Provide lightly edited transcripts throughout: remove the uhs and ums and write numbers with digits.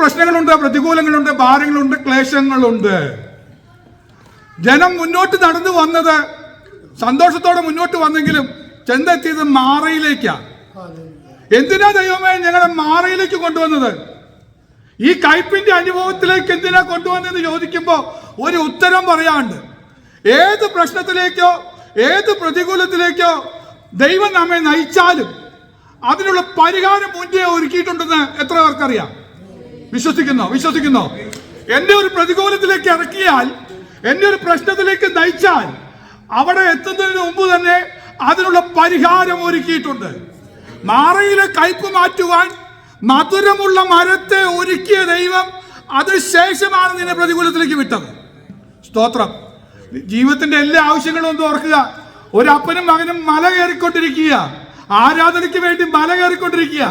പ്രശ്നങ്ങളുണ്ട്, പ്രതികൂലങ്ങളുണ്ട്, ഭാരങ്ങളുണ്ട്, ക്ലേശങ്ങളുണ്ട്. ജനം മുന്നോട്ട് നടന്നു വന്നത് സന്തോഷത്തോടെ മുന്നോട്ട് വന്നെങ്കിലും ചെന്നെത്തിയത് മാറയിലേക്കാണ്. എന്തിനാ ദൈവമേ ഞങ്ങളെ മാറയിലേക്ക് കൊണ്ടുവന്നത്? ഈ കയ്പിന്റെ അനുഭവത്തിലേക്ക് എന്തിനാ കൊണ്ടുവന്നെന്ന് ചോദിക്കുമ്പോൾ ഒരു ഉത്തരം പറയാണ്ട്. ഏത് പ്രശ്നത്തിലേക്കോ ഏത് പ്രതികൂലത്തിലേക്കോ ദൈവം നമ്മെ നയിച്ചാലും അതിനുള്ള പരിഹാരം മുന്നേ ഒരുക്കിയിട്ടുണ്ടെന്ന് എത്ര പേർക്കറിയാം? വിശ്വസിക്കുന്നോ? എന്നെ ഒരു പ്രതികൂലത്തിലേക്ക് ഇറക്കിയാൽ, എന്നെ ഒരു പ്രശ്നത്തിലേക്ക് നയിച്ചാൽ അവിടെ എത്തുന്നതിന് മുമ്പ് തന്നെ അതിനുള്ള പരിഹാരം ഒരുക്കിയിട്ടുണ്ട്. മാറയിലെ കയ്പ് മാറ്റുവാൻ മധുരമുള്ള മരത്തെ ഒരുക്കിയ ദൈവം അതിനുശേഷമാണ് നിന്നെ പ്രതികൂലത്തിലേക്ക് വിട്ടത്. സ്തോത്രം. ജീവിതത്തിന്റെ എല്ലാ ആവശ്യങ്ങളും ഒന്ന് ഓർക്കുക. ഒരപ്പനും മകനും മല കയറിക്കൊണ്ടിരിക്കുക, ആരാധനയ്ക്ക് വേണ്ടി മല കയറിക്കൊണ്ടിരിക്കുക.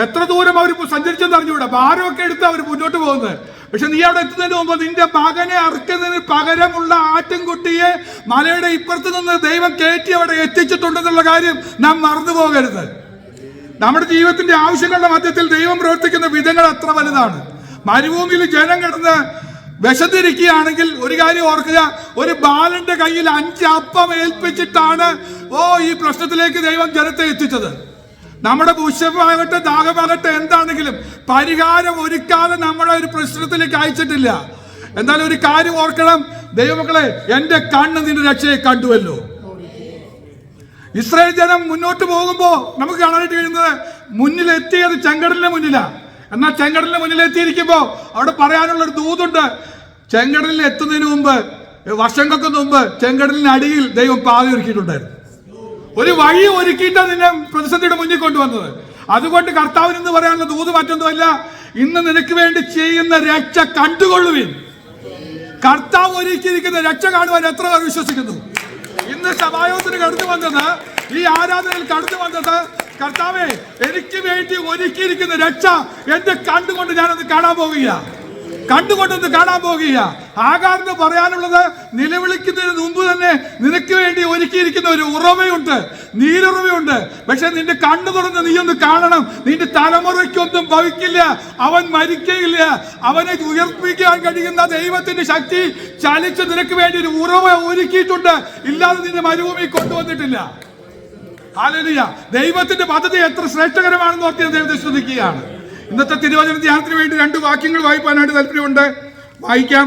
എത്ര ദൂരം അവർ സഞ്ചരിച്ചെന്ന് അറിഞ്ഞുകൂടാ, ഭാരമൊക്കെ എടുത്ത് അവർ മുന്നോട്ട് പോകുന്നത്. പക്ഷെ നീ അവിടെ എത്തുന്നതിന് മുമ്പ് നിന്റെ മകനെ അറുക്കുന്നതിന് പകരമുള്ള ആട്ടിൻകുട്ടിയെ മലയുടെ ഇപ്പുറത്ത് നിന്ന് ദൈവം കയറ്റി അവിടെ എത്തിച്ചിട്ടുണ്ടെന്നുള്ള കാര്യം നാം മറന്നു പോകരുത്. നമ്മുടെ ജീവിതത്തിന്റെ ആവശ്യങ്ങളുടെ മധ്യത്തിൽ ദൈവം പ്രവർത്തിക്കുന്ന വിധങ്ങൾ അത്ര വലുതാണ്. മരുഭൂമിയിൽ ജനം കിടന്ന് വിശന്നിരിക്കുകയാണെങ്കിൽ ഒരു കാര്യം ഓർക്കുക, ഒരു ബാലന്റെ കയ്യിൽ 5 അപ്പം ഏൽപ്പിച്ചിട്ടാണ് ഈ പ്രശ്നത്തിലേക്ക് ദൈവം ജനത്തെ എത്തിച്ചത്. നമ്മുടെ വിശപ്പാകട്ടെ ദാഹമാകട്ടെ എന്താണെങ്കിലും പരിഹാരം ഒരുക്കാതെ നമ്മളെ ഒരു പ്രശ്നത്തിലേക്ക് അയച്ചിട്ടില്ല. എന്നാലും ഒരു കാര്യം ഓർക്കണം, ദൈവമക്കളെ, എന്റെ കണ്ണ് നിന്റെ രക്ഷയെ കണ്ടുവല്ലോ. ഇസ്രായേൽ ജനം മുന്നോട്ട് പോകുമ്പോൾ നമുക്ക് കാണാനായിട്ട് കഴിയുന്നത് മുന്നിലെത്തിയത് ചെങ്കടലിന്റെ മുന്നിലാണ്. എന്നാൽ ചെങ്കടലിന്റെ മുന്നിലെത്തിയിരിക്കുമ്പോ അവിടെ പറയാനുള്ള ഒരു ദൂതുണ്ട്. ചെങ്കടലിൽ എത്തുന്നതിന് മുമ്പ്, വർഷങ്ങൾക്ക് മുമ്പ് ചെങ്കടലിന് അടിയിൽ ദൈവം പാത ഒരുക്കിയിട്ടുണ്ടായിരുന്നു. ഒരു വഴി ഒരുക്കിയിട്ടാണ് നിന്നെ പ്രതിസന്ധിയുടെ മുന്നിൽ കൊണ്ടുവന്നത്. അതുകൊണ്ട് കർത്താവിന് എന്ന് പറയാനുള്ള ദൂത് മറ്റൊന്നുമല്ല, ഇന്ന് നിനക്ക് വേണ്ടി ചെയ്യുന്ന രക്ഷ കണ്ടുകൊള്ളുവിൻ. കർത്താവ് ഒരുക്കിയിരിക്കുന്ന രക്ഷ കാണുവാൻ എത്ര പേർ വിശ്വസിക്കുന്നു? ഇന്ന് സഭായോഗത്തിന് കടന്നു വന്നത്, ഈ ആരാധനയിൽ കടന്നു വന്നത്, കർത്താവേ എനിക്ക് വേണ്ടി ഒരുക്കിയിരിക്കുന്ന രക്ഷ എന്റെ കണ്ടുകൊണ്ട് ഞാനൊന്ന് കാണാൻ പോകുക. ആകാറിന് പറയാനുള്ളത്, നിലവിളിക്കുന്നതിന് മുമ്പ് തന്നെ നിനക്ക് വേണ്ടി ഒരുക്കിയിരിക്കുന്ന ഒരു ഉറവയുണ്ട്, നീരുറവയുണ്ട്. പക്ഷെ നിന്റെ കണ്ണു തുറന്ന് നീ ഒന്ന് കാണണം. നിന്റെ തലമുറയ്ക്കൊന്നും ഭവിക്കില്ല, അവൻ മരിക്കയില്ല. അവനെ ഉയർപ്പിക്കാൻ കഴിയുന്ന ദൈവത്തിന്റെ ശക്തി ചലിച്ച് നിനക്ക് വേണ്ടി ഒരു ഉറവ ഒരുക്കിയിട്ടുണ്ട്. ഇല്ലാതെ നിന്നെ മരുഭൂമി കൊണ്ടുവന്നിട്ടില്ല. ഹല്ലേലൂയ. ദൈവത്തിന്റെ പദ്ധതി എത്ര ശ്രേഷ്ഠകരമാണെന്ന് ഓർത്ത് ദൈവത്തെ സ്തുതിക്കുകയാണ്. ഇന്നത്തെ തിരുവചന ധ്യാനത്തിന് വേണ്ടി 2 വാക്യങ്ങൾ വായിക്കാനായിട്ട് താല്പര്യമുണ്ട്. വായിക്കാം.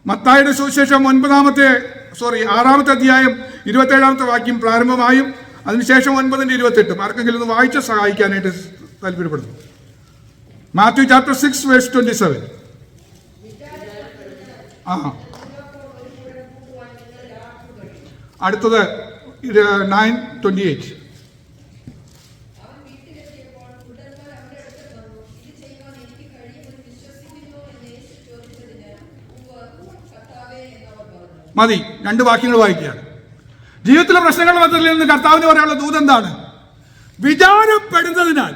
മത്തായിയുടെ സുവിശേഷം 6 അധ്യായം 27 വാക്യം പ്രാരംഭമായും അതിനുശേഷം 9:28 ആർക്കെങ്കിലും ഒന്ന് വായിച്ച് സഹായിക്കാനായിട്ട് താല്പര്യപ്പെടുന്നു. Matthew chapter 6 verse 27. അടുത്തത് 9:28. മതി, 2 വാക്യങ്ങൾ വായിക്കുകയാണ്. ജീവിതത്തിലെ പ്രശ്നങ്ങളുടെ മധ്യത്തിൽ നിന്ന് കർത്താവിന് പറയാനുള്ള ദൂത് എന്താണ്? വിചാരപ്പെടുന്നതിനാൽ,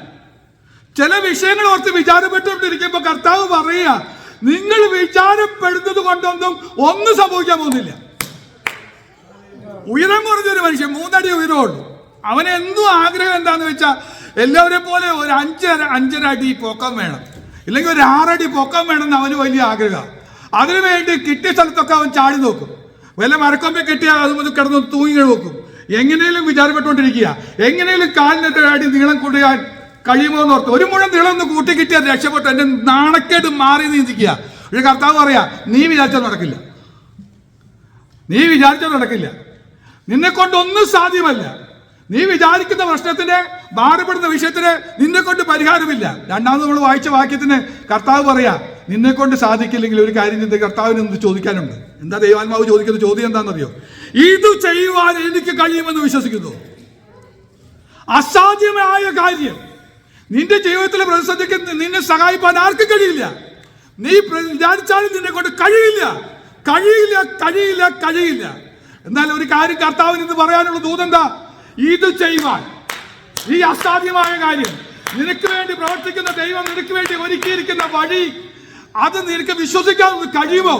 ചില വിഷയങ്ങൾ ഓർത്ത് വിചാരപ്പെട്ടുകൊണ്ടിരിക്കുമ്പോൾ കർത്താവ് പറയുക, നിങ്ങൾ വിചാരപ്പെടുന്നത് കൊണ്ടൊന്നും ഒന്നും സംഭവിക്കാൻ പോകുന്നില്ല. ഉയരം കുറഞ്ഞൊരു മനുഷ്യൻ 3 അടി ഉയരമുള്ളൂ. അവന് എന്തും ആഗ്രഹം എന്താന്ന് വെച്ചാൽ എല്ലാവരെ പോലെ ഒരു 5.5 അടി പൊക്കം വേണം, ഇല്ലെങ്കിൽ ഒരു 6 അടി പൊക്കം വേണമെന്ന് അവന് വലിയ ആഗ്രഹം. അതിനുവേണ്ടി കിട്ടിയ സ്ഥലത്തൊക്കെ അവൻ ചാടി നോക്കും. വല്ല മരക്കൊമ്പ കിട്ടിയാൽ അത് മുതൽ കിടന്ന് തൂങ്ങി നോക്കും. എങ്ങനെയും വിചാരപ്പെട്ടുകൊണ്ടിരിക്കുക, എങ്ങനെയും കാലിനൊക്കെ അടി നീളം കൂട്ടാൻ കഴിയുമോ എന്ന് ഓർത്ത്. ഒരു മുഴം നീളം ഒന്ന് കൂട്ടി കിട്ടിയാൽ രക്ഷപ്പെട്ടു, എന്റെ നാണക്കേട് മാറി നീന്തിക്കുക. പക്ഷെ കർത്താവ് പറയാ, നീ വിചാരിച്ചാൽ നടക്കില്ല. നിന്നെ കൊണ്ടൊന്നും സാധ്യമല്ല. നീ വിചാരിക്കുന്ന പ്രശ്നത്തിന്, ഭാരപ്പെടുന്ന വിഷയത്തിന് നിന്നെ കൊണ്ട് പരിഹാരമില്ല. രണ്ടാമത് നമ്മൾ വായിച്ച വാക്യത്തിന് കർത്താവ് പറയാ, നിന്നെ കൊണ്ട് സാധിക്കില്ലെങ്കിൽ ഒരു കാര്യം ചെയ്ത് കർത്താവിന് എന്ത് ചോദിക്കാനുണ്ട്. എന്താ ദൈവാത്മാവ് ചോദിക്കുന്ന ചോദ്യം എന്താണെന്നറിയോ? ഇത് ചെയ്യുവാൻ എനിക്ക് കഴിയുമെന്ന് വിശ്വസിക്കുന്നു. അസാധ്യമായ കാര്യം നിന്റെ ജീവിതത്തിലെ പ്രതിസന്ധിക്ക് നിന്നെ സഹായിപ്പാൻ ആർക്കും കഴിയില്ല. നീ വിചാരിച്ചാലും നിന്നെ കൊണ്ട് കഴിയില്ല. എന്നാൽ ഒരു കാര്യം കർത്താവിന് ഇന്ന് പറയാനുള്ള ദൂതെന്താ? ഇത് ചെയ്യുവാൻ, ഈ അസാധ്യമായ കാര്യം, നിനക്ക് വേണ്ടി പ്രവർത്തിക്കുന്ന ദൈവം നിനക്ക് വേണ്ടി ഒരുക്കിയിരിക്കുന്ന വഴി, അത് നിനക്ക് വിശ്വസിക്കാൻ കഴിയുമോ?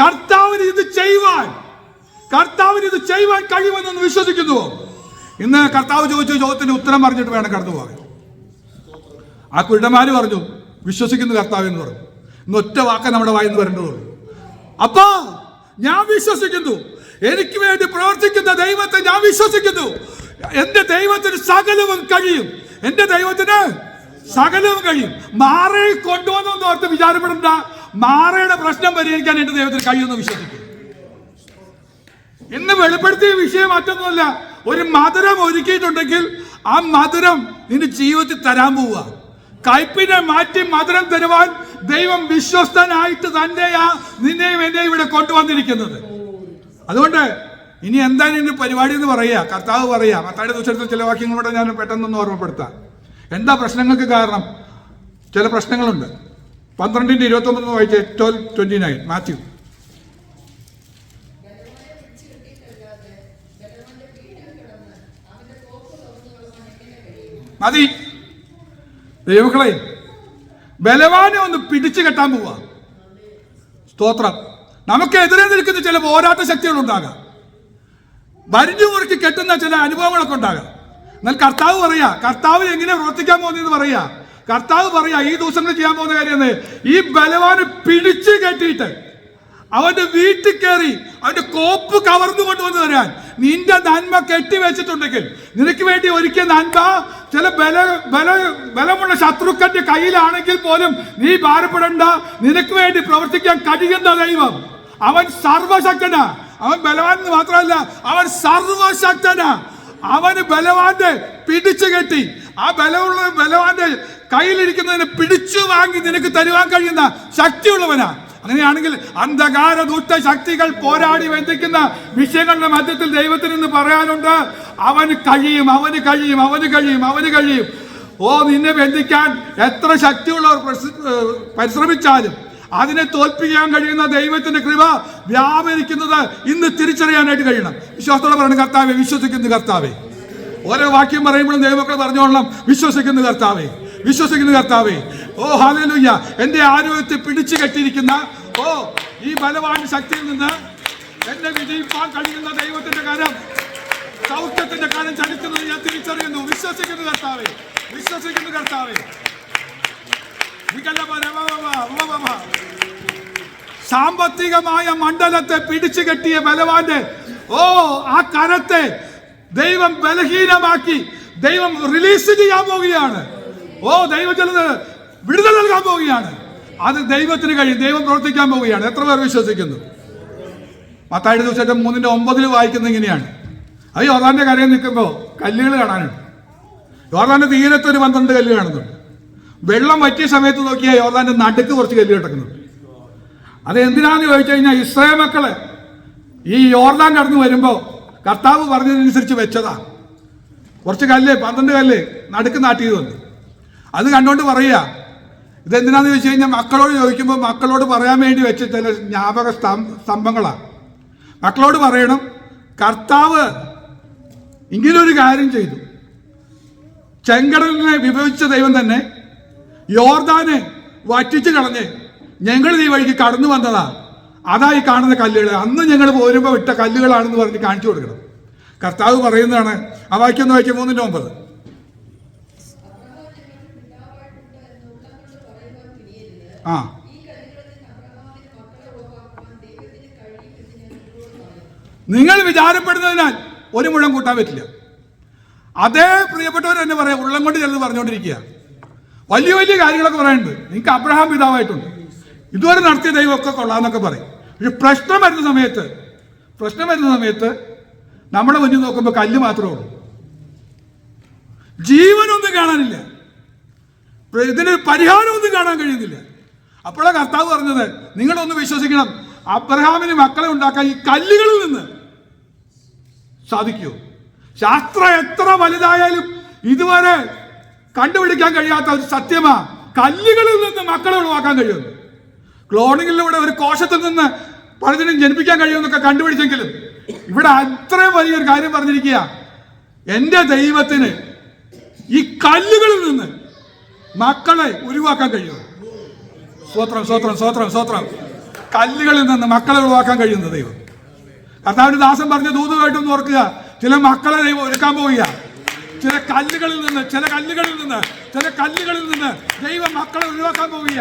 കർത്താവിന് ഇത് ചെയ്യുവാൻ കഴിയുമെന്നൊന്ന് വിശ്വസിക്കുന്നുവോ? ഇന്ന് കർത്താവ് ചോദിച്ച ചോദ്യത്തിന് ഉത്തരം പറഞ്ഞിട്ട് വേണം കടന്നു പോകാൻ. ആ കുരുടന്മാര് പറഞ്ഞു, വിശ്വസിക്കുന്നു കർത്താവ് എന്ന് പറഞ്ഞു. ഇന്ന് ഒറ്റ വാക്ക നമ്മുടെ വായിന്ന് വരേണ്ടതുള്ളൂ. അപ്പാ, ഞാൻ വിശ്വസിക്കുന്നു, എനിക്ക് വേണ്ടി പ്രവർത്തിക്കുന്ന ദൈവത്തെ ഞാൻ വിശ്വസിക്കുന്നു. എന്റെ ദൈവത്തിന് സകലവും കഴിയും. എന്റെ ദൈവത്തിന് സകലവും കഴിയും. മാറയെ കൊണ്ടുവന്നു ഓർത്ത് വിചാരപ്പെടേണ്ട. മാറയുടെ പ്രശ്നം പരിഹരിക്കാൻ എന്റെ ദൈവത്തിന് കഴിയുമെന്ന് വിശ്വസിക്കും. ഇന്ന് വെളിപ്പെടുത്തിയ വിഷയം മറ്റൊന്നുമല്ല. ഒരു മധുരം ഒരുക്കിയിട്ടുണ്ടെങ്കിൽ ആ മധുരം നിന്റെ ജീവിതത്തിൽ തരാൻ പോവുക. കയ്പിനെ മാറ്റി മധുരം തരുവാൻ ദൈവം വിശ്വസ്തനായിട്ട് തന്നെയാ നിന്നെയും എന്നെയും ഇവിടെ കൊണ്ടുവന്നിരിക്കുന്നത്. അതുകൊണ്ട് ഇനി എന്താണ് ഇതിന്റെ പരിപാടി എന്ന് പറയുക. കർത്താവ് പറയുക. മത്തായിയുടെ ദിവസത്തിൽ ചില വാക്യങ്ങളോടെ ഞാൻ പെട്ടെന്നൊന്ന് ഓർമ്മപ്പെടുത്താം. എന്താ പ്രശ്നങ്ങൾക്ക് കാരണം? ചില പ്രശ്നങ്ങളുണ്ട്. 12:29 വായിച്ചേ. 12:29 മാത്യു. മതി ദൈവങ്ങളെ, ബലവാനെ ഒന്ന് പിടിച്ചു കെട്ടാൻ പോവാ. സ്തോത്രം. നമുക്ക് എതിരെ നിൽക്കുന്ന ചില പോരാട്ട ശക്തികൾ ഉണ്ടാകാം. വരിഞ്ഞു മുറുക്കി കെട്ടുന്ന ചില അനുഭവങ്ങളൊക്കെ ഉണ്ടാകാം. എന്നാൽ കർത്താവ് പറയാ, കർത്താവ് എങ്ങനെ പ്രവർത്തിക്കാൻ പോകുന്നതെന്ന് പറയാ. കർത്താവ് പറയാ ഈ ദിവസങ്ങളിൽ ചെയ്യാൻ പോകുന്ന കാര്യം, ഈ ബലവാന് പിടിച്ചു കെട്ടിയിട്ട് അവന്റെ വീട്ടിൽ കയറി അവന്റെ കോപ്പ് കവർന്നു കൊണ്ടുവന്ന് തരാൻ. നിന്റെ നന്മ കെട്ടിവെച്ചിട്ടുണ്ടെങ്കിൽ, നിനക്ക് വേണ്ടി ഒരുക്കിയ നന്മ ചില ബലമുള്ള ശത്രുക്കളുടെ കയ്യിലാണെങ്കിൽ പോലും നീ ഭാരപ്പെടണ്ട. നിനക്ക് വേണ്ടി പ്രവർത്തിക്കാൻ കഴിയുന്ന ദൈവം, അവൻ സർവശക്തനാ. അവൻ ബലവാൻ എന്ന് മാത്രമല്ല, അവൻ സർവശക്തനാ. അവന് ബലവാന്റെ പിടിച്ചു കെട്ടി ആ ബലവാന്റെ കയ്യിലിരിക്കുന്നതിനെ പിടിച്ചു വാങ്ങി നിനക്ക് തരുവാൻ കഴിയുന്ന ശക്തിയുള്ളവനാ. അങ്ങനെയാണെങ്കിൽ അന്ധകാര ദുഷ്ട ശക്തികൾ പോരാടി ബന്ധിക്കുന്ന വിഷയങ്ങളുടെ മധ്യത്തിൽ ദൈവത്തിന് ഇന്ന് പറയാനുണ്ട്, അവന് കഴിയും, അവന് കഴിയും, അവന് കഴിയും, അവന് കഴിയും. ഓ, നിന്നെ ബന്ധിക്കാൻ എത്ര ശക്തിയുള്ളവർ പരിശ്രമിച്ചാലും അതിനെ തോൽപ്പിക്കാൻ കഴിയുന്ന ദൈവത്തിന്റെ കൃപ വ്യാപരിക്കുന്നത് ഇന്ന് തിരിച്ചറിയാനായിട്ട് കഴിയണം. വിശ്വാസത്തോടെ പറയണം, കർത്താവെ വിശ്വസിക്കുന്നു കർത്താവെ. ഓരോ വാക്യം പറയുമ്പോഴും ദൈവമക്കൾ പറഞ്ഞോളണം, വിശ്വസിക്കുന്നു കർത്താവെ, വിശ്വസിക്കുന്നു കർത്താവെ. ഓ ഹല്ലേലൂയ. എന്റെ ആരോഗ്യത്തെ പിടിച്ചു കെട്ടിയിരിക്കുന്ന ഈ ബലവാൻ ശക്തിയിൽ നിന്ന് എന്നെ വിജയിപ്പാൻ കഴിയുന്ന ദൈവത്തിന്റെ കരം, സൗഖ്യത്തിന്റെ കരം ചലിക്കുന്നത് ഞാൻ തിരിച്ചറിയുന്നു. വിശ്വസിക്കുന്നു കർത്താവെ, വിശ്വസിക്കുന്നു കർത്താവെ. സാമ്പത്തികമായ മണ്ഡലത്തെ പിടിച്ചു കെട്ടിയ ബലവാന്റെ ആ കരത്തെ ദൈവം ബലഹീനമാക്കി ദൈവം റിലീസ് ചെയ്യാൻ പോവുകയാണ്. ദൈവത്തിന് വിടുതൽ നൽകാൻ പോവുകയാണ്. അത് ദൈവത്തിന് കഴിയും. ദൈവം പ്രവർത്തിക്കാൻ പോവുകയാണ്. എത്ര പേർ വിശ്വസിക്കുന്നു? മത്തായിയുടെ ദിവസം 3:9 വായിക്കുന്ന ഇങ്ങനെയാണ്. അത് യോർദാന്റെ കരയിൽ നിൽക്കുമ്പോൾ കല്ലുകൾ കാണാനുണ്ട്. യോർദാന്റെ തീരത്തൊരു 12 കല്ല് കാണുന്നുണ്ട്. വെള്ളം വറ്റിയ സമയത്ത് നോക്കിയാൽ യോർദാന്റെ നടുക്ക് കുറച്ച് കല്ല് കിടക്കുന്നുണ്ട്. അത് എന്തിനാന്ന് ചോദിച്ചു കഴിഞ്ഞാൽ, ഇസ്രായേൽ മക്കള് ഈ യോർദാൻ കടന്നു വരുമ്പോൾ കർത്താവ് പറഞ്ഞതിനനുസരിച്ച് വെച്ചതാ. കുറച്ച് കല്ല്, 12 കല്ല് നടുക്ക് നാട്ടിയത് വന്നു. അത് കണ്ടോണ്ട് പറയുക, ഇതെന്തിനാന്ന് ചോദിച്ചു കഴിഞ്ഞാൽ മക്കളോട് ചോദിക്കുമ്പോൾ മക്കളോട് പറയാൻ വേണ്ടി വെച്ച ചില ജ്ഞാപക സ്തംഭങ്ങളാണ്. മക്കളോട് പറയണം, കർത്താവ് ഇങ്ങനൊരു കാര്യം ചെയ്തു. ചെങ്കടലിനെ വിഭജിച്ച ദൈവം തന്നെ യോർദാനെ വറ്റിച്ച് കളഞ്ഞ് ഞങ്ങൾ ഈ വഴിക്ക് കടന്നു വന്നതാ. അതായി കാണുന്ന കല്ലുകൾ അന്ന് ഞങ്ങൾ പോരുമ്പോൾ വിട്ട കല്ലുകളാണെന്ന് പറഞ്ഞ് കാണിച്ചു കൊടുക്കണം. കർത്താവ് പറയുന്നതാണ്. ആ വാക്യം ഒന്ന് വായിച്ച 3:9. നിങ്ങൾ വിചാരപ്പെടുന്നതിനാൽ ഒരു മുഴം കൂട്ടാൻ പറ്റില്ല. അതേ പ്രിയപ്പെട്ടവർ തന്നെ പറയാം, ഉള്ളം കൊണ്ട് ചിലത് പറഞ്ഞുകൊണ്ടിരിക്കുക. വലിയ വലിയ കാര്യങ്ങളൊക്കെ പറയാനുണ്ട്. നിങ്ങൾക്ക് അബ്രഹാം പിതാവായിട്ടുണ്ട്, ഇതുവരെ നടത്തിയ ദൈവമൊക്കെ കൊള്ളാന്നൊക്കെ പറയും. പക്ഷെ പ്രശ്നം വരുന്ന സമയത്ത് നമ്മുടെ മുന്നിൽ നോക്കുമ്പോൾ കല്ല് മാത്രമേ ഉള്ളൂ, ജീവനൊന്നും കാണാനില്ല, ഇതിന് പരിഹാരമൊന്നും കാണാൻ കഴിയുന്നില്ല. അപ്പോഴാണ് കർത്താവ് പറഞ്ഞത്, നിങ്ങളൊന്ന് വിശ്വസിക്കണം, അബ്രഹാമിന് മക്കളെ ഉണ്ടാക്കാൻ ഈ കല്ലുകളിൽ നിന്ന് സാധിക്കുമോ? ശാസ്ത്രം എത്ര വലുതായാലും ഇതുവരെ കണ്ടുപിടിക്കാൻ കഴിയാത്ത ഒരു സത്യമാ, കല്ലുകളിൽ നിന്ന് മക്കളെ ഒഴിവാക്കാൻ കഴിയുന്നു. ക്ലോണിങ്ങിലൂടെ ഒരു കോശത്തിൽ നിന്ന് പലതിനും ജനിപ്പിക്കാൻ കഴിയുമെന്നൊക്കെ കണ്ടുപിടിച്ചെങ്കിലും ഇവിടെ അത്രയും വലിയൊരു കാര്യം പറഞ്ഞിരിക്കുക, എൻ്റെ ദൈവത്തിന് ഈ കല്ലുകളിൽ നിന്ന് മക്കളെ ഒഴിവാക്കാൻ കഴിയുമോ? സ്വത്രം സ്വത്രം സ്വത്രം സ്വത്രം. കല്ലുകളിൽ നിന്ന് മക്കളെ ഒഴിവാക്കാൻ കഴിയുന്ന ദൈവം. കർത്താവിന്റെ ദാസൻ പറഞ്ഞ ദൂത് കേട്ടെന്ന് ഓർക്കുക, ചില മക്കളെ ദൈവം ഒരുക്കാൻ പോവുക. ചില കല്ലുകളിൽ നിന്ന് ദൈവ മക്കളെ ഒഴിവാക്കാൻ പോവുക.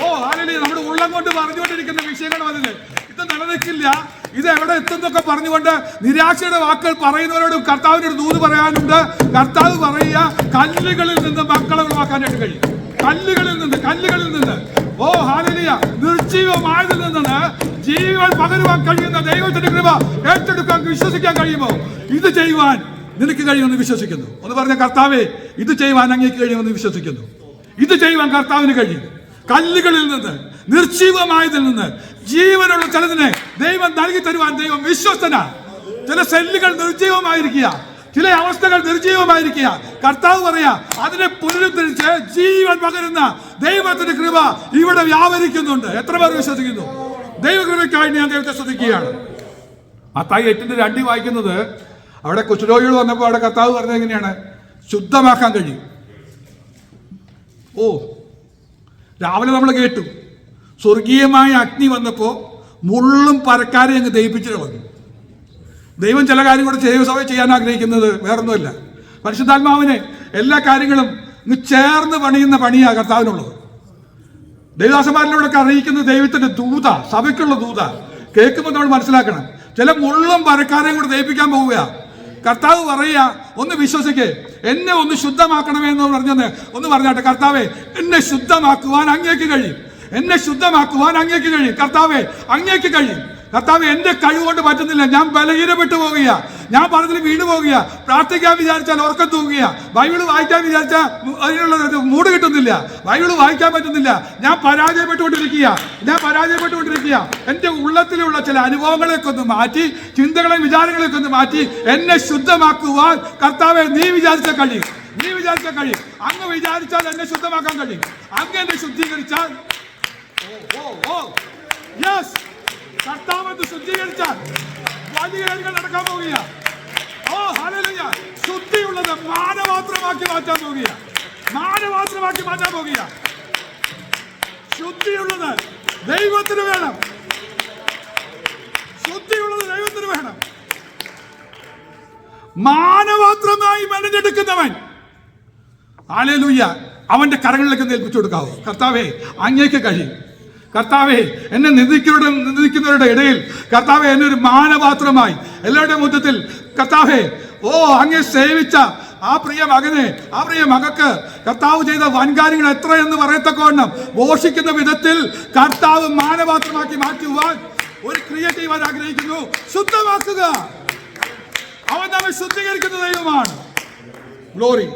ഓ ഹല്ലേലൂയ. നമ്മുടെ ഉള്ളം കൊണ്ട് പറഞ്ഞുകൊണ്ടിരിക്കുന്ന വിഷയങ്ങൾ അതിന് ഇത് നിലനിൽക്കില്ല. ഇത് എവിടെ എത്തുന്നൊക്കെ പറഞ്ഞുകൊണ്ട് നിരാശയുടെ വാക്കുകൾ പറയുന്നവരോട് കർത്താവിനൊരു ദൂത് പറയാനുണ്ട്. കർത്താവ് പറയുക, കല്ലുകളിൽ നിന്ന് മക്കളെ ഒഴിവാക്കാനായിട്ട് കഴിയും. കല്ലുകളിൽ നിന്ന് ഓ ഹല്ലേലൂയ. നിർജീവമായതിൽ നിന്ന് ജീവൻ പകരുവാൻ കഴിയുന്ന ദൈവത്തിന്റെ കൃപ ഏറ്റെടുക്കാൻ വിശ്വസിക്കാൻ കഴിയുമോ? ഇത് ചെയ്യുവാൻ നിനക്ക് കഴിയുമെന്ന് വിശ്വസിക്കുന്നു. ഒന്ന് പറഞ്ഞ, കർത്താവേ, ഇത് ചെയ്യുവാൻ അങ്ങേക്ക് കഴിയുമെന്ന് വിശ്വസിക്കുന്നു. ഇത് ചെയ്യുവാൻ കർത്താവിന് കഴിയും. കല്ലുകളിൽ നിന്ന്, നിർജീവമായതിൽ നിന്ന് ജീവനുള്ള ചിലതിനെ ദൈവം നൽകി തരുവാൻ ദൈവം വിശ്വസ്തനാണ്. ചില സെല്ലുകൾ നിർജീവമായിരിക്കുക, ചില അവസ്ഥകൾ നിർജീവമായിരിക്കുക. കർത്താവ് പറയാ, അതിനെ പുനരുദ്ധരിച്ച് ജീവൻ പകരുന്ന ദൈവത്തിന്റെ കൃപ ഇവിടെ വ്യാപരിക്കുന്നുണ്ട്. എത്ര പേർ വിശ്വസിക്കുന്നു? ദൈവകൃപയ്ക്കായി ഞാൻ ദൈവത്തെ സ്തുതിക്കുകയാണ്. മത്തായി 8:2 വായിക്കുന്നത്, അവിടെ കുഷ്ഠരോഗികൾ വന്നപ്പോൾ അവിടെ കർത്താവ് പറഞ്ഞത് എങ്ങനെയാണ്? ശുദ്ധമാക്കാൻ കഴിയും. ഓ, രാവിലെ നമ്മൾ കേട്ടു, സ്വർഗീയമായ അഗ്നി വന്നപ്പോൾ മുള്ളും പരക്കാരെ അങ്ങ് ദഹിപ്പിച്ചു കളഞ്ഞു. ദൈവം ചില കാര്യം കൂടെ ദൈവസഭയിൽ ചെയ്യാൻ ആഗ്രഹിക്കുന്നത് വേറൊന്നുമല്ല, പരിശുദ്ധാത്മാവിനെ എല്ലാ കാര്യങ്ങളും ചേർന്ന് പണിയുന്ന പണിയാണ് കർത്താവിനുള്ളത്. ദൈവദാസന്മാരിലൂടെ അറിയിക്കുന്ന ദൈവത്തിന്റെ ദൂത, സഭയ്ക്കുള്ള ദൂത കേൾക്കുമ്പോൾ നമ്മൾ മനസ്സിലാക്കണം. ചില മുള്ളും പരക്കാരെയും കൂടെ ദഹിപ്പിക്കാൻ പോവുക. കർത്താവ് പറയുക, ഒന്ന് വിശ്വസിക്കേ, എന്നെ ഒന്ന് ശുദ്ധമാക്കണമേ എന്ന് പറഞ്ഞത് ഒന്ന് പറഞ്ഞാട്ടെ. കർത്താവെ, എന്നെ ശുദ്ധമാക്കുവാൻ അങ്ങേക്ക് കഴിയും. കർത്താവെ, അങ്ങേക്ക് കഴിയും. കർത്താവ്, എന്റെ കഴിവുകൊണ്ട് പറ്റുന്നില്ല, ഞാൻ ബലഹീനപ്പെട്ടു പോകുക, ഞാൻ പറഞ്ഞതിൽ വീണു പോകുക, പ്രാർത്ഥിക്കാൻ വിചാരിച്ചാൽ ഉറക്കം തൂങ്ങുക, ബൈബിള് വായിക്കാൻ വിചാരിച്ചാൽ അതിനുള്ള മൂഡ് കിട്ടുന്നില്ല, ബൈബിള് വായിക്കാൻ പറ്റുന്നില്ല, ഞാൻ പരാജയപ്പെട്ടുകൊണ്ടിരിക്കുക. എന്റെ ഉള്ളത്തിലുള്ള ചില അനുഭവങ്ങളെയൊക്കെ ഒന്ന് മാറ്റി, ചിന്തകളെയും വിചാരങ്ങളെയൊക്കെ ഒന്ന് മാറ്റി എന്നെ ശുദ്ധമാക്കുവാൻ കർത്താവെ നീ വിചാരിച്ചാൽ കഴിയും. അങ്ങ് വിചാരിച്ചാൽ എന്നെ ശുദ്ധമാക്കാൻ കഴിയും. അങ്ങ് എന്നെ ശുദ്ധീകരിച്ചാൽ, കർത്താവ് ശുദ്ധീകരിച്ചാൽ വലിയ കാര്യങ്ങൾ നടക്കാൻ പോവുക. ഓ ഹല്ലേലൂയ. ശുദ്ധിയുള്ളത് മാനപാത്രമാക്കി മാറ്റാൻ പോവുക. ശുദ്ധിയുള്ളത് ദൈവത്തിന് വേണം. മാനപാത്രമായി മെനഞ്ഞെടുക്കുന്നവൻ, ഹല്ലേലൂയ, അവന്റെ കരങ്ങളിലേക്ക് ഏൽപ്പിച്ചു കൊടുക്കാവോ? കർത്താവേ, അങ്ങേക്ക് കഴിയും. കർത്താവെ, എന്നെ നിന്ദിക്കുന്നവരുടെ ഇടയിൽ കർത്താവെ, എന്നെ ഒരു മാനപാത്രമായി എല്ലാവരുടെയും മുറ്റത്തിൽ കർത്താവെ, അങ്ങേ സേവിച്ച ആ പ്രിയ മകനെ, ആ പ്രിയ മകക്ക് കർത്താവ് ചെയ്ത വൻകാര്യങ്ങൾ എത്രയെന്ന് പറയത്തക്കവണ്ണം ഘോഷിക്കുന്ന വിധത്തിൽ കർത്താവ് മാനപാത്രമാക്കി മാറ്റുവാൻ ഒരു ക്രിയ ചെയ്യുവാൻ ആഗ്രഹിക്കുന്നു. ശുദ്ധമാക്കുക. അവൻ നമ്മെ ശുദ്ധീകരിക്കുന്ന ദൈവമാണ്. ഗ്ലോറി.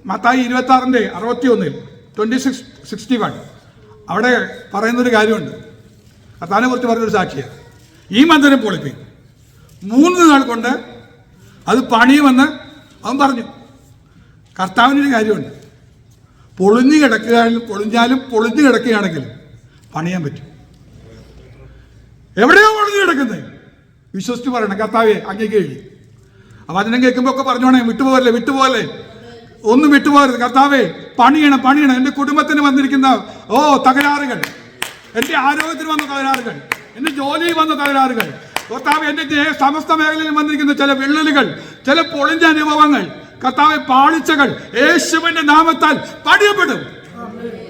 മത്തായി 26:61 26:61 അവിടെ പറയുന്നൊരു കാര്യമുണ്ട്. കർത്താവിനെ കുറിച്ച് പറഞ്ഞൊരു സാക്ഷിയാണ്. ഈ മന്ദിരം പൊളിപ്പിക്കും, 3 നാൾ കൊണ്ട് അത് പണിയുമെന്ന് അവൻ പറഞ്ഞു. കർത്താവിനൊരു കാര്യമുണ്ട്, പൊളിഞ്ഞു കിടക്കുകയാണെങ്കിലും പണിയാൻ പറ്റും. എവിടെയോ പൊളിഞ്ഞു കിടക്കുന്നത് വിശ്വസിച്ച് പറയണം, കർത്താവെ അങ്ങേക്ക് കഴിയും. അപ്പം അതിനെ കേൾക്കുമ്പോൾ ഒക്കെ പറഞ്ഞോണേ, വിട്ടുപോകല്ലേ, ഒന്നും വിട്ടുപോകരുത്. കർത്താവെ, പണിയണം. എൻ്റെ കുടുംബത്തിന് വന്നിരിക്കുന്ന തകരാറുകൾ, എൻ്റെ ആരോഗ്യത്തിന് വന്ന തകരാറുകൾ, എൻ്റെ ജോലിയിൽ വന്ന തകരാറുകൾ, കർത്താവ് എൻ്റെ സമസ്ത മേഖലയിൽ വന്നിരിക്കുന്ന ചില വിള്ളലുകൾ, ചില പൊളിഞ്ഞ അനുഭവങ്ങൾ, കർത്താവെ, പാളിച്ചകൾ യേശുവിന്റെ നാമത്താൽ പണിയപ്പെടും.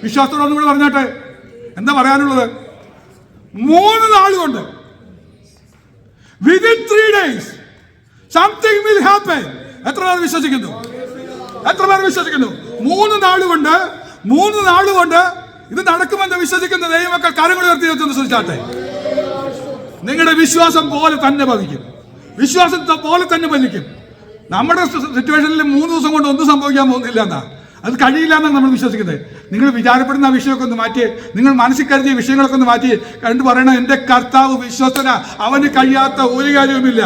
വിശ്വാസത്തോടെ കൂടെ പറഞ്ഞാട്ടെ. എന്താ പറയാനുള്ളത്? 3 നാൾ കൊണ്ട്, within 3 days something will happen. എത്ര പേർ വിശ്വസിക്കുന്നു? 3 നാൾ കൊണ്ട് ഇത് നടക്കുമെന്ന് വിശ്വസിക്കുന്ന ദൈവമക്കൾ കരങ്ങൾ ഉയർത്തി വിശ്വസിച്ചാട്ടെ. നിങ്ങളുടെ വിശ്വാസം പോലെ തന്നെ ഭവിക്കും, ഫലിക്കും. നമ്മുടെ സിറ്റുവേഷനിൽ 3 ദിവസം കൊണ്ട് ഒന്നും സംഭവിക്കാൻ പോകുന്നില്ല എന്നാ, അത് കഴിയില്ല എന്നാണ് നമ്മൾ വിശ്വസിക്കുന്നത്. നിങ്ങൾ വിചാരപ്പെടുന്ന ആ വിഷയമൊക്കെ ഒന്ന് മാറ്റി, നിങ്ങൾ മനസ്സിൽ കരുതിയ വിഷയങ്ങളൊക്കെ ഒന്ന് മാറ്റി കണ്ടു പറയണം, എൻ്റെ കർത്താവ് വിശ്വസ്തന, അവന് കഴിയാത്ത ഒരു കാര്യവുമില്ല.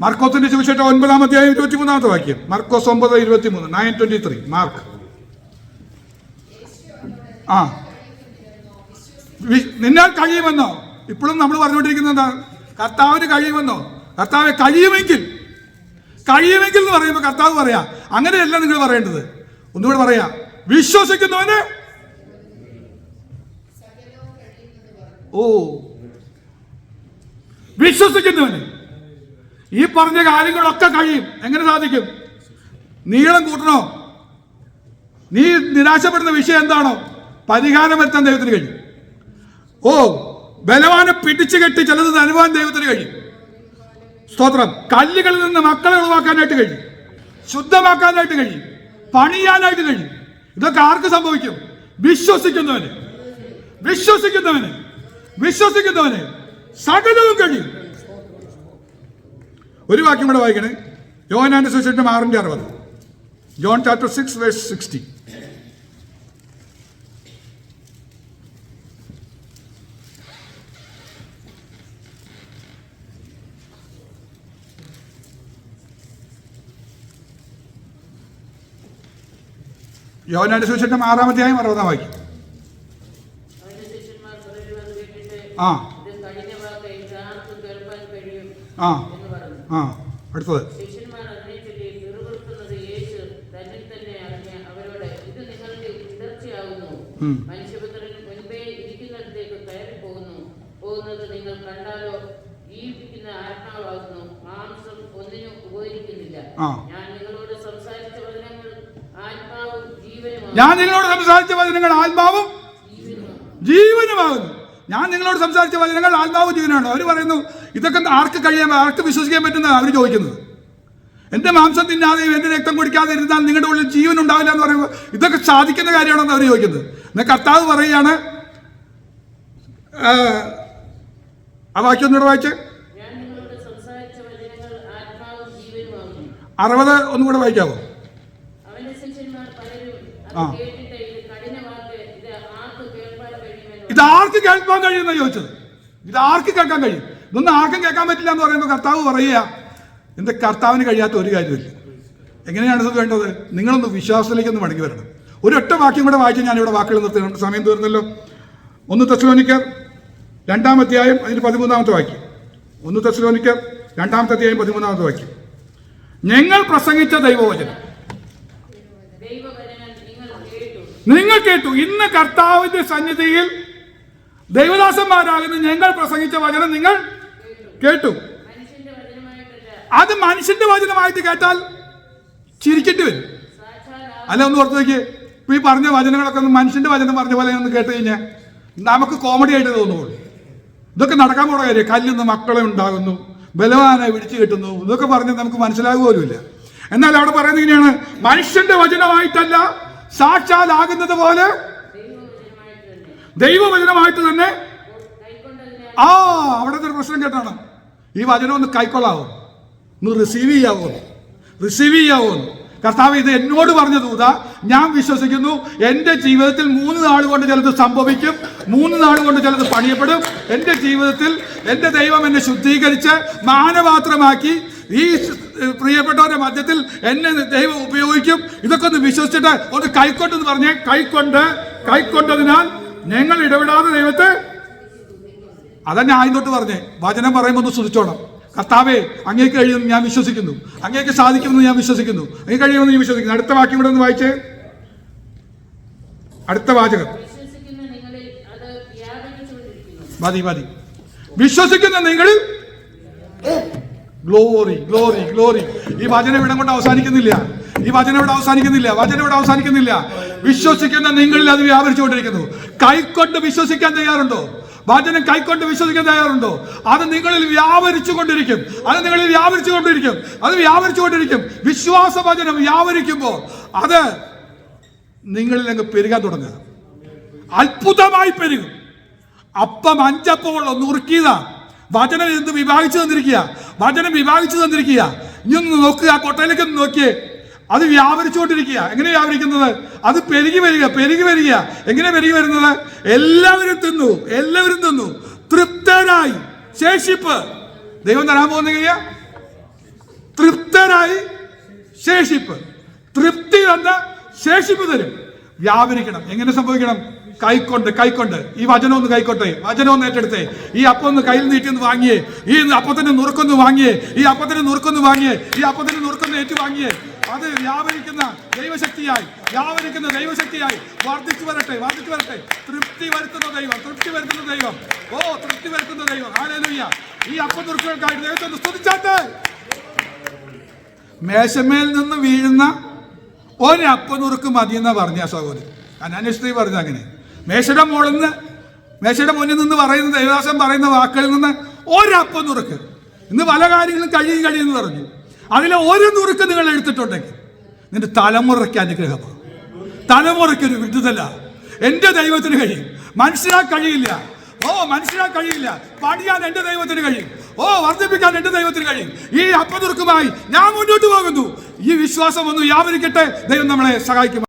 മർക്കോസിന്റെ സുവിശേഷം 9:23 വാക്യം. മർക്കോസ് 9:23 9:23 മാർക്ക്. നിന്നാൽ കഴിയുമെന്നോ? ഇപ്പോഴും നമ്മൾ പറഞ്ഞുകൊണ്ടിരിക്കുന്നത് എന്താ? കർത്താവിന് കഴിയുമെന്നോ? കർത്താവെ, കഴിയുമെങ്കിൽ എന്ന് പറയുമ്പോൾ കർത്താവ് പറയാ, അങ്ങനെയല്ല നിങ്ങൾ പറയേണ്ടത്. ഒന്നുകൂടെ പറയാ, വിശ്വസിക്കുന്നവന് ഈ പറഞ്ഞ കാര്യങ്ങളൊക്കെ കഴിയും. എങ്ങനെ സാധിക്കും? നീളം കൂട്ടണോ? നീ നിരാശപ്പെടുന്ന വിഷയം എന്താണോ പരിഹാരം വരുത്താൻ ദൈവത്തിന് കഴിയും. ഓ, ബലവാനെ പിടിച്ചു കെട്ടി ചിലത് നൽകാൻ ദൈവത്തിന് കഴിയും. സ്തോത്രം. കല്ലുകളിൽ നിന്ന് മക്കളെ ഒഴിവാക്കാനായിട്ട് കഴിയും, ശുദ്ധമാക്കാനായിട്ട് കഴിയും, പണിയാനായിട്ട് കഴിയും. ഇതൊക്കെ ആർക്ക് സംഭവിക്കും? വിശ്വസിക്കുന്നവന്. വിശ്വസിക്കുന്നവന് വിശ്വസിക്കുന്നവന് സകലവും കഴിയും. ഒരു വാക്യം കൂടെ വായിക്കണേ. യോഹന്നാന്റെ സുവിശേഷം 6:60. John chapter 6 verse 60. യോഹന്നാന്റെ സുവിശേഷം 6-ാം വാക്യം. അടുത്തത്. ഞാൻ നിങ്ങളോട് സംസാരിച്ച വചനങ്ങൾ ആത്മാവും ജീവനുമാകുന്നു. ഞാൻ നിങ്ങളോട് സംസാരിച്ച വചനങ്ങൾ ആത്മാവും ജീവനാണ്. അവർ പറയുന്നു ഇതൊക്കെ ആർക്ക് കഴിയാൻ, ആർക്ക് വിശ്വസിക്കാൻ പറ്റുന്ന അവർ ചോദിക്കുന്നത്. എന്റെ മാംസം തിന്നാതെയും എന്റെ രക്തം കുടിക്കാതെ ഇരുന്നാൽ നിങ്ങളുടെ ഉള്ളിൽ ജീവൻ ഉണ്ടാവില്ല എന്ന് പറയുമ്പോൾ ഇതൊക്കെ സാധിക്കുന്ന കാര്യമാണെന്ന് അവർ ചോദിക്കുന്നത്. എന്നാൽ കർത്താവ് പറയുകയാണ്, ആ വാക്യം ഒന്നുകൂടെ വായിച്ച് 60 ഒന്നും കൂടെ വായിക്കാവോ? ഇത് ആർക്ക് കേൾക്കാൻ കഴിയുമെന്ന് ചോദിച്ചത്. ഇത് ആർക്ക് കേൾക്കാൻ കഴിയും? ഇതൊന്നും ആർക്കും കേൾക്കാൻ പറ്റില്ല എന്ന് പറയുമ്പോൾ കർത്താവ് പറയുക, എന്റെ കർത്താവിന് കഴിയാത്ത ഒരു കാര്യമില്ല. എങ്ങനെയാണ് ഇത് വേണ്ടത്? നിങ്ങളൊന്ന് വിശ്വാസത്തിലേക്കൊന്ന് മടങ്ങി വരണം. ഒരൊറ്റ വാക്യം കൂടെ വായിച്ച് ഞാനിവിടെ വാക്കുകൾ നിർത്തുന്നുണ്ട്, സമയം തീർന്നല്ലോ. 1 തെസ്സലോനിക്കർ 2-ാം അധ്യായം അതിന് 13-ാമത്തെ വാക്യം. 1 തെസ്സലോനിക്കർ 2-ാമത്തെ അധ്യായം 13-ാമത്തെ വാക്യം. ഞങ്ങൾ പ്രസംഗിച്ച ദൈവവചനം നിങ്ങൾ കേട്ടു. ഇന്ന് കർത്താവിന്റെ സന്നിധിയിൽ ദൈവദാസന്മാരാകുന്ന ഞങ്ങൾ പ്രസംഗിച്ച വചനം നിങ്ങൾ കേട്ടു. അത് മനുഷ്യന്റെ വചനമായിട്ട് കേട്ടാൽ ചിരിക്കേണ്ടി വരും. അല്ല, ഒന്ന് ഓർത്ത് നോക്കിയേ. ഇപ്പൊ ഈ പറഞ്ഞ വചനങ്ങളൊക്കെ ഒന്ന് മനുഷ്യന്റെ വചനം പറഞ്ഞ പോലെ ഒന്ന് കേട്ട് കഴിഞ്ഞാൽ നമുക്ക് കോമഡി ആയിട്ട് തോന്നുള്ളൂ. ഇതൊക്കെ നടക്കാൻ പോണ കാര്യം. കല്ലിന്ന് മക്കളെ ഉണ്ടാകുന്നു, ബലവാനെ പിടിച്ചു കിട്ടുന്നു, ഇതൊക്കെ പറഞ്ഞ് നമുക്ക് മനസ്സിലാകുപോലുമില്ല. എന്നാൽ അവിടെ പറയുന്നത് ഇങ്ങനെയാണ്, മനുഷ്യന്റെ വചനമായിട്ടല്ല, സാക്ഷാലാകുന്നത് പോലെ ദൈവവചനമായിട്ട് തന്നെ. അവിടുത്തെ ഒരു പ്രശ്നം കേട്ടാണ്, ഈ വചനം ഒന്ന് കൈക്കൊള്ളാവോ, ഒന്ന് റിസീവ് ചെയ്യാവോ. കർത്താവ് ഇത് എന്നോട് പറഞ്ഞ ദൂത, ഞാൻ വിശ്വസിക്കുന്നു. എൻ്റെ ജീവിതത്തിൽ 3 നാൾ കൊണ്ട് ചിലത് സംഭവിക്കും, 3 നാൾ കൊണ്ട് ചിലത് പണിയപ്പെടും. എൻ്റെ ജീവിതത്തിൽ എൻ്റെ ദൈവം എന്നെ ശുദ്ധീകരിച്ച് മാനപാത്രമാക്കി ഈ പ്രിയപ്പെട്ടവരുടെ മധ്യത്തിൽ എന്നെ ദൈവം ഉപയോഗിക്കും. ഇതൊക്കെ ഒന്ന് വിശ്വസിച്ചിട്ട് ഒന്ന് കൈക്കൊണ്ടെന്ന് പറഞ്ഞേ. കൈക്കൊണ്ടതിനാൽ ഞങ്ങൾ ഇടപെടാതെ ദൈവത്തെ, അതാ ഞാൻ തൊട്ട് പറഞ്ഞേ. വചനം പറയുമ്പോൾ ഒന്ന് ശ്രദ്ധിച്ചോണം. കർത്താവേ, അങ്ങേക്ക് കഴിയുമെന്ന് ഞാൻ വിശ്വസിക്കുന്നു, അങ്ങേക്ക് സാധിക്കുമെന്ന് ഞാൻ വിശ്വസിക്കുന്നു, അങ്ങേക്ക് കഴിയുമെന്ന് ഞാൻ വിശ്വസിക്കുന്നു. അടുത്ത വാക്യം കൂടെ ഒന്ന് വായിച്ചേ. അടുത്ത വാചകം മതി. വിശ്വസിക്കുന്ന നിങ്ങളിൽ ഗ്ലോറി. ഈ വചനം ഇവിടെ കൊണ്ട് അവസാനിക്കുന്നില്ല. വിശ്വസിക്കുന്ന നിങ്ങളിൽ അത് വ്യാപരിച്ചുകൊണ്ടിരിക്കുന്നു. കൈക്കൊണ്ട് വിശ്വസിക്കാൻ തയ്യാറുണ്ടോ? വചനം കൈക്കൊണ്ട് വിശ്വസിക്കാൻ തയ്യാറുണ്ടോ? അത് നിങ്ങളിൽ വ്യാപരിച്ചു കൊണ്ടിരിക്കും. വിശ്വാസ വചനം വ്യാപരിക്കുമ്പോൾ അത് നിങ്ങളിൽ അങ്ങ് പെരുകാൻ തുടങ്ങുക. അത്ഭുതമായി പെരുകും. അപ്പം 5 അപ്പമുള്ള നുറുക്കിയതാ. വചനം എന്ത് വിഭാഗിച്ചു തന്നിരിക്കുക. ഇനി ഒന്ന് നോക്കുക, ആ കൊട്ടയിലേക്ക് ഒന്ന് നോക്കിയേ. അത് വ്യാപരിച്ചുകൊണ്ടിരിക്കുക. എങ്ങനെ വ്യാപരിക്കുന്നത്? അത് പെരുകി വരിക. എങ്ങനെ പെരുകി വരുന്നത്? എല്ലാവരും തിന്നു തൃപ്തരായി. ശേഷിപ്പ് ദൈവം തരാൻ പോകുന്ന തൃപ്തരായി ശേഷിപ്പ്. തൃപ്തി തന്ന ശേഷിപ്പ് തരും. വ്യാപരിക്കണം. എങ്ങനെ സംഭവിക്കണം? കൈക്കൊണ്ട്. ഈ വചനം ഒന്ന് കൈക്കൊട്ടെ, വചനം ഒന്ന് ഏറ്റെടുത്തേ. ഈ അപ്പം ഒന്ന് കയ്യിൽ നീട്ടി ഒന്ന് വാങ്ങിയേ. ഈ അപ്പത്തിന്റെ നുറുക്കൊന്ന് വാങ്ങിയേ. ഈ അപ്പത്തിന്റെ നുറുക്കൊന്ന് ഏറ്റു വാങ്ങിയേ. അത് വ്യാപരിക്കുന്ന ദൈവശക്തിയായി വർദ്ധിച്ചു വരട്ടെ. തൃപ്തി വരുത്തുന്ന ദൈവം. ഹല്ലേലൂയ. ഈ അപ്പം നുറുക്കുകൾക്കായിട്ട് ദൈവത്തെ ഒന്ന് സ്തുതിച്ചാട്ടെ. മേശമേൽ നിന്ന് വീഴുന്ന ഒരപ്പനുറുക്ക് മതിയെന്നാ പറഞ്ഞ സഹോദരി അന്വേഷണത്തിൽ പറഞ്ഞ അങ്ങനെ. മേശയുടെ മുന്നിൽ നിന്ന് പറയുന്ന ദേവദാസൻ പറയുന്ന വാക്കുകളിൽ നിന്ന് ഒരപ്പനുറുക്ക്. ഇന്ന് പല കാര്യങ്ങളും കഴിയുമെന്ന് പറഞ്ഞു. അതിലെ ഒരു നുറുക്ക് നിങ്ങൾ എടുത്തിട്ടുണ്ടെങ്കിൽ നിന്റെ തലമുറയ്ക്ക് അനുഗ്രഹമാണ്, തലമുറയ്ക്കൊരു വിടുതല. എൻ്റെ ദൈവത്തിന് കഴിയും, മനസ്സിലാക്കാൻ കഴിയില്ല. പണിയാൻ എൻ്റെ ദൈവത്തിന് കഴിയും, വർദ്ധിപ്പിക്കാൻ എൻ്റെ ദൈവത്തിന് കഴിയും. ഈ അപ്പനുറുക്കുമായി ഞാൻ മുന്നോട്ട് പോകുന്നു. ഈ വിശ്വാസം ഒന്ന് വ്യാപരിക്കട്ടെ. ദൈവം നമ്മളെ സഹായിക്കും.